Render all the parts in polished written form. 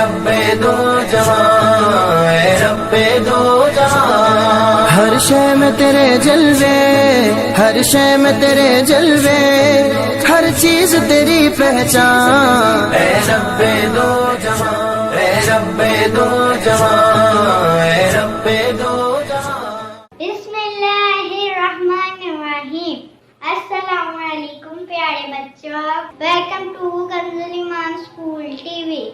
رب دو جہاں، اے رب دو جہاں، ہر شے میں تیرے جلوے، ہر شے میں تیرے جلوے، ہر چیز تیری پہچان، اے رب دو جہاں، اے رب دو جہاں، اے رب دو جہاں۔ بسم اللہ الرحمن الرحیم۔ السلام علیکم پیارے بچوں، ویلکم ٹو کنزل ایمان اسکول ٹی وی۔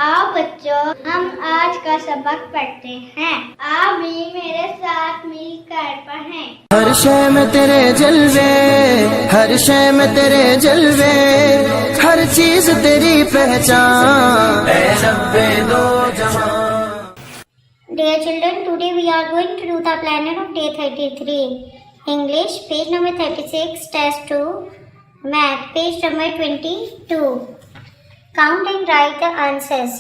آؤ بچوں ہم آج کا سبق پڑھتے ہیں، آپ بھی میرے ساتھ مل کر پڑھیں۔ ہر شے میں تیرے جلوے، ہر شے میں تیرے جلوے، ہر چیز تیری پہچان، اے رب دو جہاں۔ Dear children, today we are going to do the planner of day 33. English, page number 36, test 2. Math, page number 22. Count and write the answers.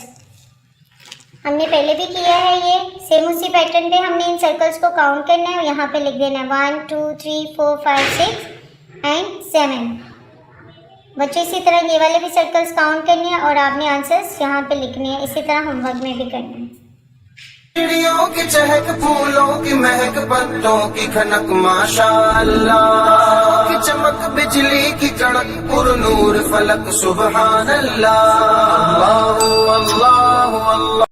ہم نے پہلے بھی کیا ہے، یہ سیم اسی پیٹرن پہ ہم نے ان سرکلز کو کاؤنٹ کرنا ہے اور یہاں پہ لکھ دینا ہے 1 2 3 4 5 6 اینڈ 7۔ بچے اسی طرح یہ والے بھی سرکلز کاؤنٹ کرنے ہیں اور آپ نے آنسرز یہاں پہ لکھنے ہیں، اسی طرح ہوم ورک میں بھی کرنا ہے۔ چڑیوں کی چہک، پھولوں کی مہک، پتوں کی کھنک، ماشاءاللہ کی چمک، بجلی کی کڑک، پر نور فلک، سبحان اللہ، اللہ اللہ اللہ۔